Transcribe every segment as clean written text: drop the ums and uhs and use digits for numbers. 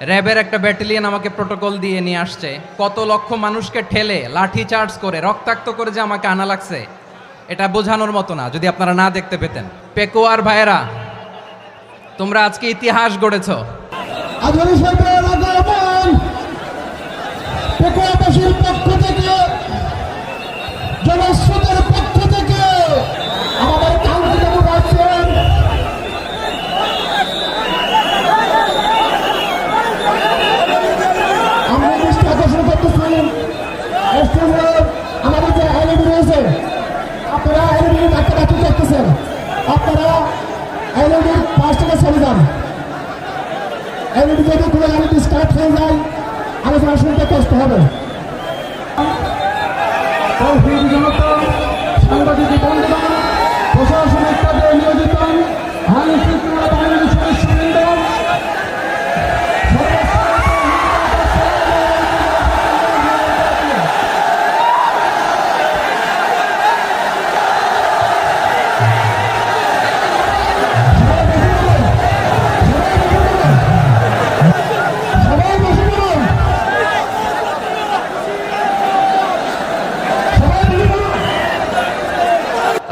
র্যাবের একটা ব্যাটালিয়ন আমাকে প্রোটোকল দিয়ে নিয়ে আসছে, কত লক্ষ মানুষকে ঠেলে লাঠি চার্জ করে রক্তাক্ত করে যে আমাকে আনা লাগছে, এটা বোঝানোর মতো না যদি আপনারা না দেখতে পেতেন। পেকুয়ার ভাইয়েরা, তোমরা আজকে ইতিহাস গড়েছ। আধুনিক সরকার আগমন পেকুয়াবাসীর পক্ষ থেকে, জনস্রোতের পক্ষ থেকে আমাদের কাঙ্ক্ষিত রাখছেন আমরা দৃষ্টি আকর্ষণ করতেছি। আমাদের যে এলইডি রয়েছে, আপনারা এলইডি ডাক্তার করতেছেন, আপনারা এলইডির পাশ থেকে চলে যান। এলইডি যদি কোনো এলইডি স্টার্ট হয়ে যায়, আলোচনা শুনতে কষ্ট হবে। সাংবাদিক বন্ধুগণ, প্রশাসনিক পদে নিয়োজিত আইন শৃঙ্খলা বাহিনীর সদস্যবৃন্দ,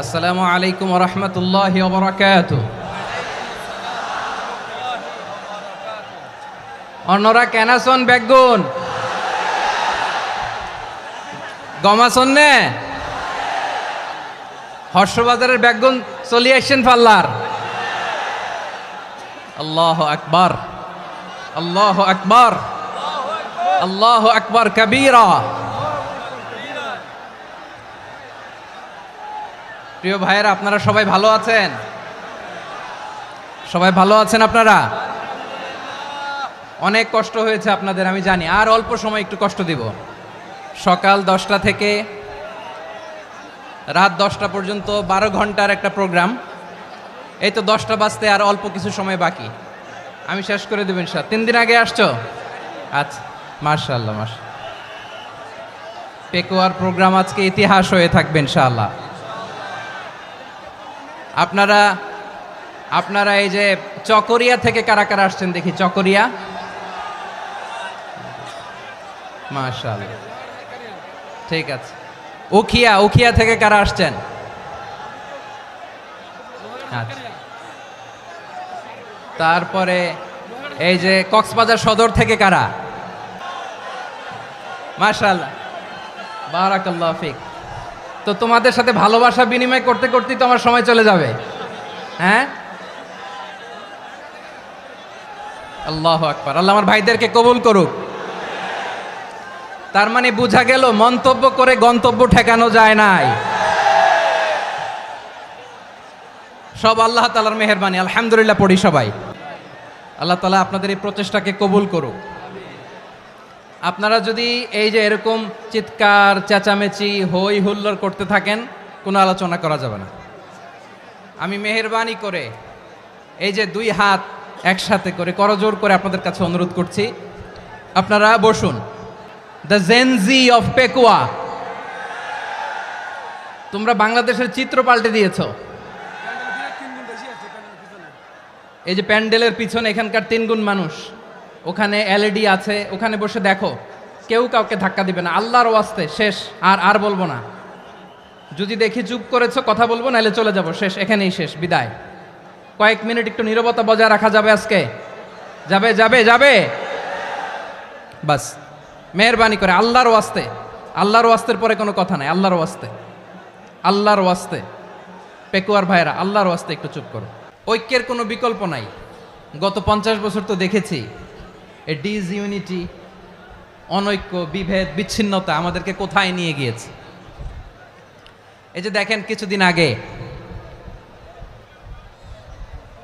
আসসালামু আলাইকুম ওয়া রাহমাতুল্লাহি ওয়া বারাকাতুহু। অন্যরা কেনাসন বেগুন গমাসন নে হর্ষবাজারের বেগুন চলি আসছেন পাল্লার। আল্লাহু আকবার, আল্লাহু আকবার, আল্লাহু আকবার কাবীরা। প্রিয় ভাইয়েরা, আপনারা সবাই ভালো আছেন? সবাই ভালো আছেন? আপনারা অনেক কষ্ট হয়েছে আপনাদের, আমি জানি। আর অল্প সময় একটু কষ্ট দিব। সকাল 10টা থেকে রাত 10টা পর্যন্ত 12 ঘন্টার একটা প্রোগ্রাম। এই তো 10টা বাজতে আর অল্প কিছু সময় বাকি, আমি শেষ করে দেব ইনশাআল্লাহ। 3 দিন আগে আসছো? আচ্ছা, মাশাআল্লাহ মাশাআল্লাহ। পেকুয়ার প্রোগ্রাম আজকে ইতিহাস হয়ে থাকবে ইনশাআল্লাহ। আপনারা এই যে চকরিয়া থেকে কারা কারা আসছেন দেখি? চকরিয়া, মাশাআল্লাহ, ঠিক আছে। উখিয়া থেকে কারা আসছেন? আচ্ছা। তারপরে এই যে কক্সবাজার সদর থেকে কারা? মাশাআল্লাহ, বারাকাল্লাহু ফিক। তো তোমাদের সাথে ভালোবাসা বিনিময় করতে করতেই তো আমার সময় চলে যাবে। হ্যাঁ, আল্লাহু আকবার। আল্লাহ আমার ভাইদেরকে কবুল করুক। তার মানে বোঝা গেল মন্তব্য করে গন্তব্য ঠেকানো যায় নাই, সব আল্লাহ তাআলার মেহেরবানি। আলহামদুলিল্লাহ পড়ি সবাই। আল্লাহ তাআলা আপনাদের এই প্রচেষ্টাকে কবুল করুক। আপনারা যদি এই যে এরকম চিৎকার চেঁচামেচি হই হুল্লোড় করতে থাকেন, কোনো আলোচনা করা যাবে না। আমি মেহেরবানি করে এই যে 2 হাত একসাথে করে করজোর করে আপনাদের কাছে অনুরোধ করছি, আপনারা বসুন। দ্য জেনজি অফ পেকুয়া, তোমরা বাংলাদেশের চিত্র পাল্টে দিয়েছ। এই যে প্যান্ডেলের পিছনে এখানকার 3 গুণ মানুষ, ওখানে এলইডি আছে, ওখানে বসে দেখো। কেউ কাউকে ধাক্কা দিবে না, আল্লাহর ওয়াস্তে। শেষ, আর বলবো না। যদি দেখি চুপ করেছো, কথা বলবো, নাহলে চলে যাব। শেষ, এখানেই শেষ, বিদায়। কয়েক মিনিট একটু নীরবতা বজায় রাখা যাবে আজকে? যাবে যাবে যাবে, বাস। মেহেরবানি করে আল্লাহর ওয়াস্তে, আল্লাহর ওয়াস্তের পরে কোনো কথা নাই। আল্লাহর ওয়াস্তে, আল্লাহর ওয়াস্তে। পেকুয়ার ভাইরা, আল্লাহর ওয়াস্তে একটু চুপ করো। ঐক্যের কোনো বিকল্প নাই। গত 50 বছর তো দেখেছি এই ডিসইউনিটি, অনৈক্য, বিভেদ, বিচ্ছিন্নতা আমাদেরকে কোথায় নিয়ে গিয়েছে। এই যে দেখেন, কিছুদিন আগে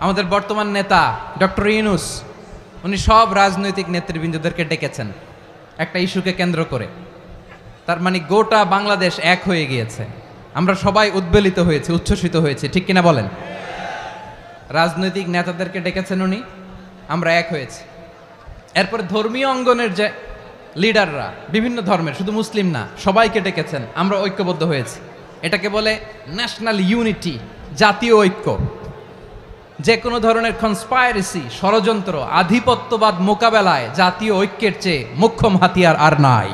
আমাদের বর্তমান নেতা ডক্টর ইউনূস, উনি সব রাজনৈতিক নেতৃবৃন্দদেরকে ডেকেছেন একটা ইস্যুকে কেন্দ্র করে। তার মানে গোটা বাংলাদেশ এক হয়ে গিয়েছে। আমরা সবাই উদ্বেলিত হয়েছি, উচ্ছ্বসিত হয়েছি, ঠিক কিনা বলেন? রাজনৈতিক নেতাদেরকে ডেকেছেন উনি, আমরা এক হয়েছি। এরপর ধর্মীয় অঙ্গনের যে লিডাররা, বিভিন্ন ধর্মের, শুধু মুসলিম না, সবাইকে ডেকেছেন, আমরা ঐক্যবদ্ধ হয়েছি। এটাকে বলে ন্যাশনাল ইউনিটি, জাতীয় ঐক্য। যে কোনো ধরনের কনস্পাইরেসি, ষড়যন্ত্র, আধিপত্যবাদ মোকাবেলায় জাতীয় ঐক্যের চেয়ে মোক্ষম হাতিয়ার আর নাই।